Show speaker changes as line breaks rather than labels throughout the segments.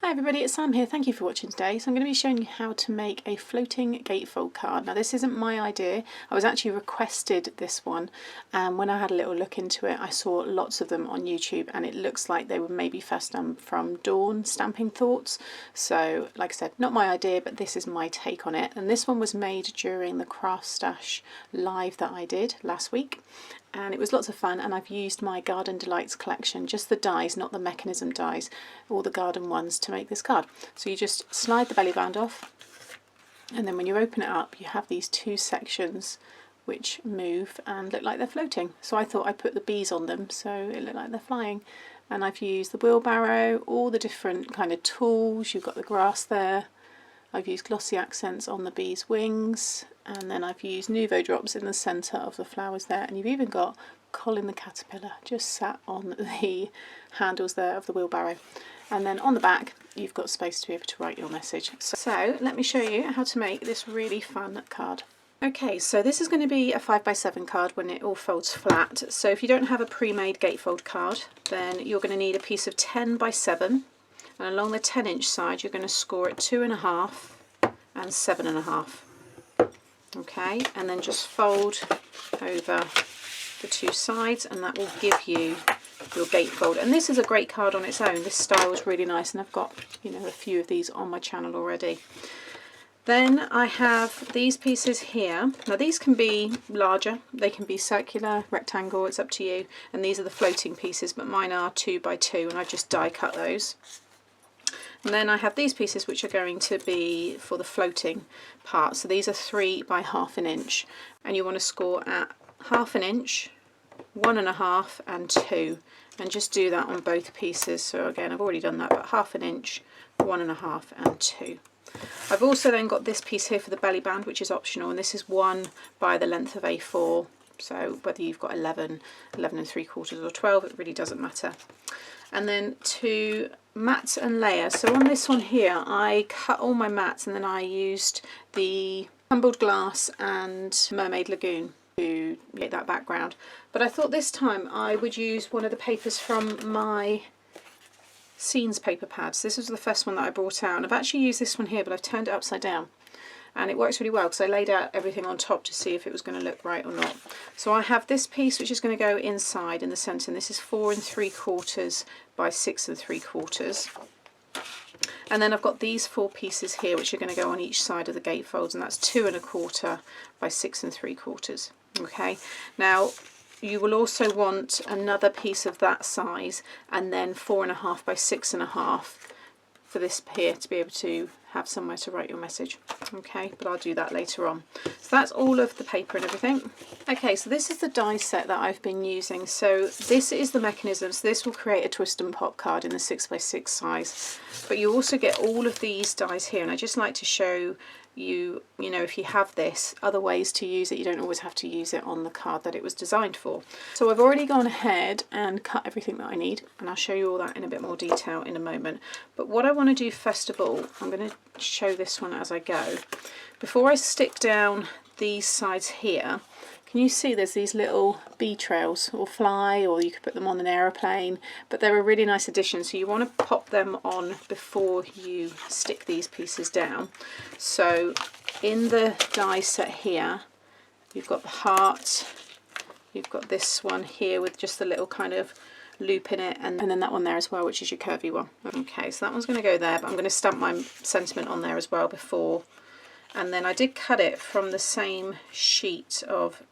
Hi everybody, it's Sam here. Thank you for watching today. So I'm going to be showing you how to make a floating gatefold card. Now this isn't my idea. I was actually requested this one, and when I had a little look into it I saw lots of them on YouTube and it looks like they were maybe first done from Dawn Stamping Thoughts. So like I said, not my idea, but this is my take on it. And this one was made during the Craft Stash live that I did last week. And it was lots of fun, and I've used my Garden Delights collection, just the dies, not the mechanism dies, all the garden ones, to make this card. So you just slide the belly band off, and then when you open it up you have these two sections which move and look like they're floating. So I thought I'd put the bees on them so it looked like they're flying. And I've used the wheelbarrow, all the different kind of tools. You've got the grass there. I've used glossy accents on the bees' wings, and then I've used Nuvo drops in the centre of the flowers there, and you've even got Colin the caterpillar just sat on the handles there of the wheelbarrow. And then on the back you've got space to be able to write your message. So let me show you how to make this really fun card. Okay, so this is going to be a 5x7 card when it all folds flat. So if you don't have a pre-made gatefold card, then you're going to need a piece of 10x7. And along the 10-inch side you're going to score it 2.5 and 7.5. Okay, and then just fold over the two sides, and that will give you your gatefold. And this is a great card on its own. This style is really nice, and I've got, you know, a few of these on my channel already. Then I have these pieces here. Now these can be larger, they can be circular, rectangle, it's up to you. And these are the floating pieces, but mine are 2x2, and I've just die cut those. And then I have these pieces which are going to be for the floating part. So these are 3 by 1/2 inch, and you want to score at 1/2 inch, 1.5 and 2, and just do that on both pieces. So again, I've already done that, but 1/2 inch, 1.5 and 2. I've also then got this piece here for the belly band, which is optional, and this is 1 by the length of A4. So whether you've got 11, 11 3/4 or 12, it really doesn't matter. And then to mat and layer. So on this one here I cut all my mats, and then I used the tumbled glass and Mermaid Lagoon to make that background. But I thought this time I would use one of the papers from my scenes paper pads. This was the first one that I brought out, and I've actually used this one here, but I've turned it upside down. And it works really well because I laid out everything on top to see if it was going to look right or not. So I have this piece which is going to go inside in the centre, and this is 4 3/4 by 6 3/4. And then I've got these 4 pieces here which are going to go on each side of the gatefolds, and that's 2 1/4 by 6 3/4. Okay, now you will also want another piece of that size, and then 4.5 by 6.5 for this here to be able to have somewhere to write your message. Okay, but I'll do that later on. So that's all of the paper and everything. Okay, so this is the die set that I've been using. So this is the mechanism. So this will create a twist and pop card in the 6x6 size. But you also get all of these dies here, and I just like to show you, you know, if you have this, other ways to use it. You don't always have to use it on the card that it was designed for. So I've already gone ahead and cut everything that I need, and I'll show you all that in a bit more detail in a moment. But what I want to do first of all, I'm going to show this one as I go. Before I stick down these sides here, can you see there's these little bee trails, or fly, or you could put them on an aeroplane, but they're a really nice addition. So you want to pop them on before you stick these pieces down. So in the die set here, you've got the heart, you've got this one here with just a little kind of loop in it, and then that one there as well, which is your curvy one. Okay, so that one's going to go there, but I'm going to stamp my sentiment on there as well before. And then I did cut it from the same sheet of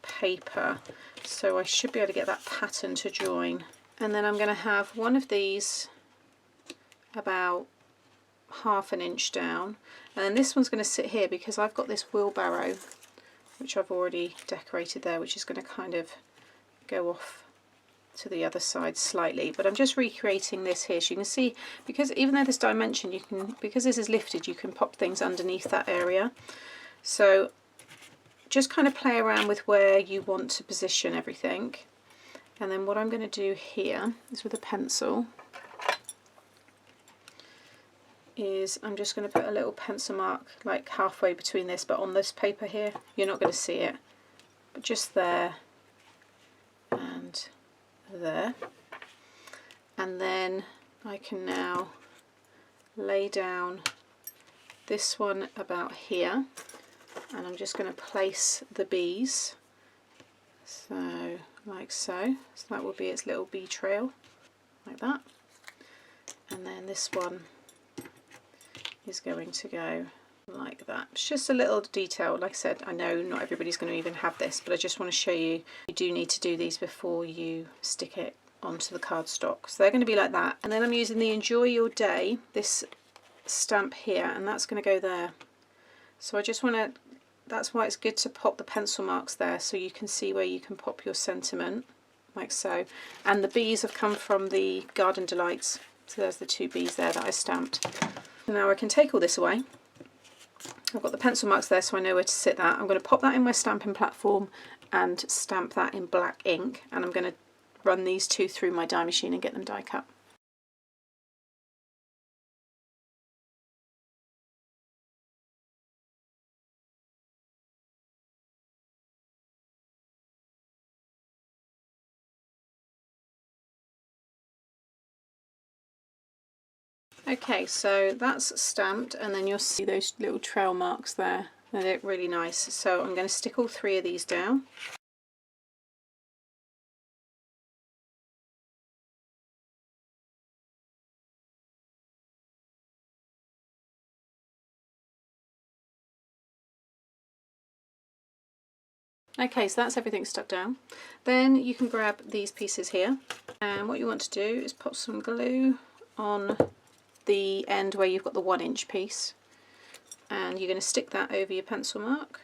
paper, so I should be able to get that pattern to join. And then I'm going to have one of these about 1/2 inch down, and then this one's going to sit here because I've got this wheelbarrow which I've already decorated there, which is going to kind of go off to the other side slightly, but I'm just recreating this here. So you can see, because even though this dimension, you can, because this is lifted, you can pop things underneath that area. So just kind of play around with where you want to position everything. And then what I'm going to do here is, with a pencil, is I'm just going to put a little pencil mark like halfway between this, but on this paper here you're not going to see it, but just there and there. And then I can now lay down this one about here, and I'm just going to place the bees, so like so. So that will be its little bee trail, like that. And then this one is going to go like that. It's just a little detail. Like I said, I know not everybody's going to even have this, but I just want to show you, you do need to do these before you stick it onto the cardstock. So they're going to be like that. And then I'm using the Enjoy Your Day, this stamp here, and that's going to go there. So I just want to, that's why it's good to pop the pencil marks there, so you can see where you can pop your sentiment, like so. And the bees have come from the Garden Delights. So there's the 2 bees there that I stamped. Now I can take all this away. I've got the pencil marks there, so I know where to sit that. I'm going to pop that in my stamping platform and stamp that in black ink, and I'm going to run these 2 through my die machine and get them die cut. Okay, so that's stamped, and then you'll see those little trail marks there. They look really nice. So I'm going to stick all 3 of these down. Okay, so that's everything stuck down. Then you can grab these pieces here, and what you want to do is put some glue on the end where you've got the 1-inch piece, and you're going to stick that over your pencil mark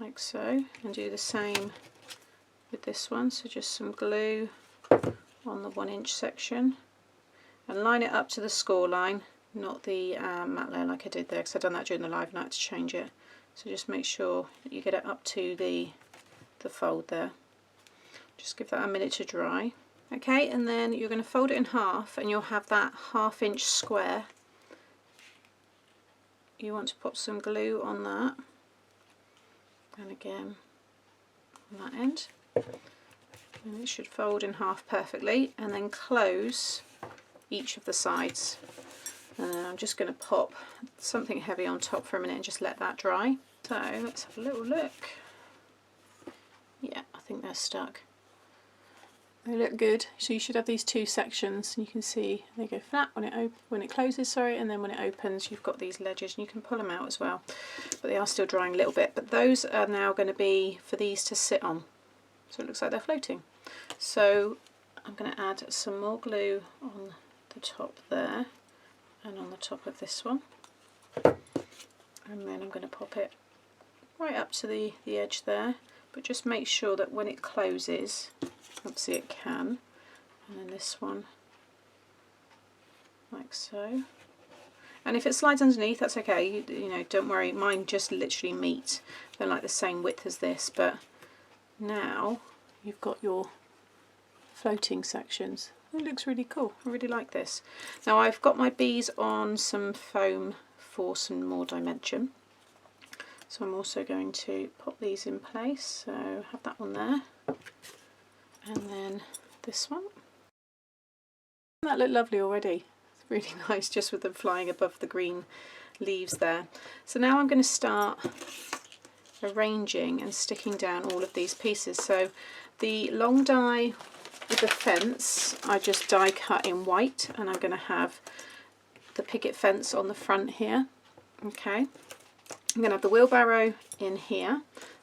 like so, and do the same with this one. So just some glue on the 1-inch section, and line it up to the score line, not the matte layer like I did there, because I've done that during the live and I had to change it. So just make sure that you get it up to the fold there. Just give that a minute to dry. Okay, and then you're going to fold it in half, and you'll have that 1/2-inch square. You want to put some glue on that, and again on that end, and it should fold in half perfectly, and then close each of the sides. And then I'm just going to pop something heavy on top for a minute and just let that dry. So let's have a little look. Yeah, I think they're stuck. They look good. So you should have these 2 sections. You can see they go flat when it closes, sorry, and then when it opens, you've got these ledges, and you can pull them out as well. But they are still drying a little bit. But those are now going to be for these to sit on. So it looks like they're floating. So I'm going to add some more glue on the top there, and on the top of this one, and then I'm going to pop it right up to the edge there, but just make sure that when it closes, obviously it can, and then this one like so, and if it slides underneath, that's okay, you know, don't worry, mine just literally meet, they're like the same width as this. But now you've got your floating sections. It looks really cool. I really like this. Now I've got my bees on some foam for some more dimension. So I'm also going to pop these in place. So have that one there. And then this one. That looked lovely already. It's really nice just with them flying above the green leaves there. So now I'm going to start arranging and sticking down all of these pieces. So the long die with the fence, I just die cut in white, and I'm going to have the picket fence on the front here. Okay, I'm going to have the wheelbarrow in here,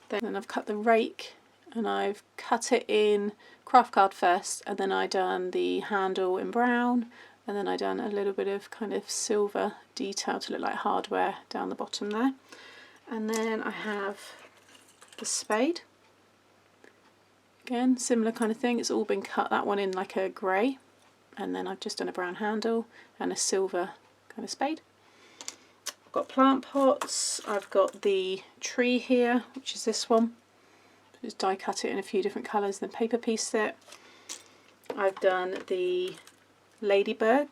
then I've cut the rake, and I've cut it in craft card first, and then I done the handle in brown, and then I done a little bit of kind of silver detail to look like hardware down the bottom there. And then I have the spade. Again, similar kind of thing, it's all been cut, that one in like a grey, and then I've just done a brown handle and a silver kind of spade. I've got plant pots, I've got the tree here, which is this one, just die cut it in a few different colours, then paper piece it. I've done the ladybird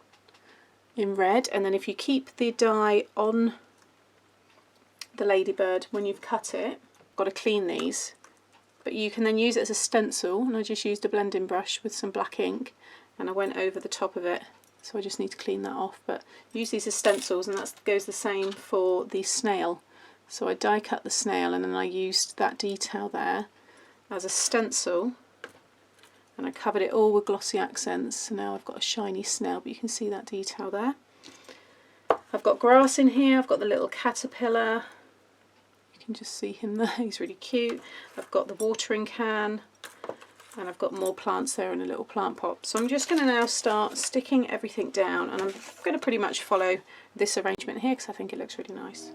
in red, and then if you keep the die on the ladybird when you've cut it, got to clean these. But you can then use it as a stencil, and I just used a blending brush with some black ink, and I went over the top of it so I just need to clean that off. But use these as stencils, and that goes the same for the snail. So I die cut the snail, and then I used that detail there as a stencil, and I covered it all with glossy accents. So now I've got a shiny snail, but you can see that detail there. I've got grass in here, I've got the little caterpillar, you can just see him there, he's really cute. I've got the watering can, and I've got more plants there in a little plant pot. So I'm just going to now start sticking everything down, and I'm going to pretty much follow this arrangement here because I think it looks really nice.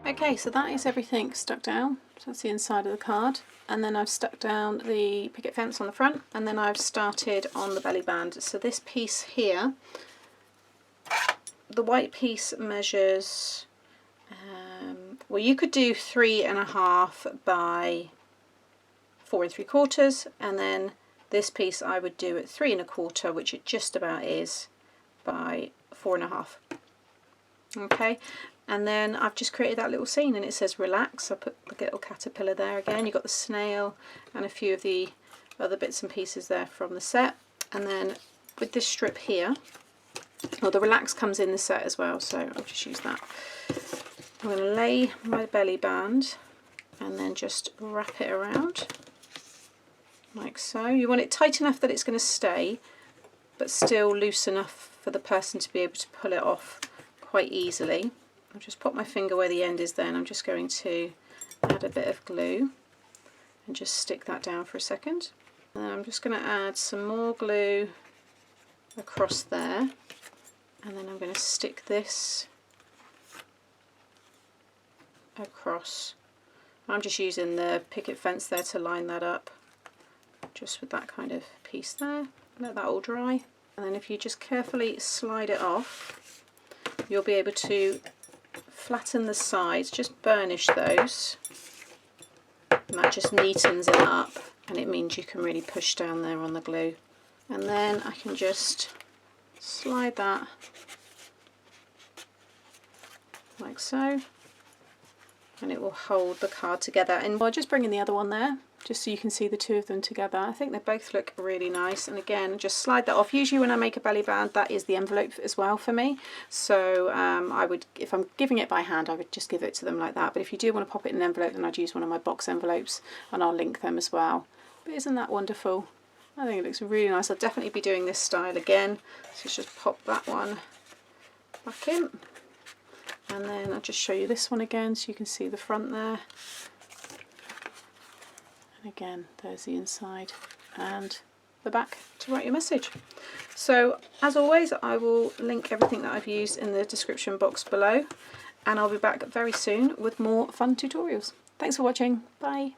Okay, so that is everything stuck down. So that's the inside of the card, and then I've stuck down the picket fence on the front, and then I've started on the belly band. So this piece here, the white piece measures, well, you could do 3.5 by 4 3/4, and then this piece I would do at 3.25, which it just about is, by 4.5. Okay, and then I've just created that little scene, and it says relax. I put the little caterpillar there again. You've got the snail and a few of the other bits and pieces there from the set. And then with this strip here, well, the relax comes in the set as well, so I'll just use that. I'm going to lay my belly band and then just wrap it around like so. You want it tight enough that it's going to stay, but still loose enough for the person to be able to pull it off quite easily. I'll just put my finger where the end is there, and I'm just going to add a bit of glue and just stick that down for a second. And then I'm just going to add some more glue across there, and then I'm going to stick this across. I'm just using the picket fence there to line that up, just with that kind of piece there. Let that all dry, and then if you just carefully slide it off, you'll be able to flatten the sides, just burnish those, and that just neatens it up, and it means you can really push down there on the glue. And then I can just slide that like so, and it will hold the card together. And I'll just bring in the other one there, just so you can see the two of them together. I think they both look really nice. And again, just slide that off. Usually when I make a belly band, that is the envelope as well for me. So I would, if I'm giving it by hand, I would just give it to them like that. But if you do want to pop it in an envelope, then I'd use one of my box envelopes, and I'll link them as well. But isn't that wonderful? I think it looks really nice. I'll definitely be doing this style again. So let's just pop that one back in. And then I'll just show you this one again so you can see the front there. And again, there's the inside and the back to write your message. So as always, I will link everything that I've used in the description box below, and I'll be back very soon with more fun tutorials. Thanks for watching. Bye.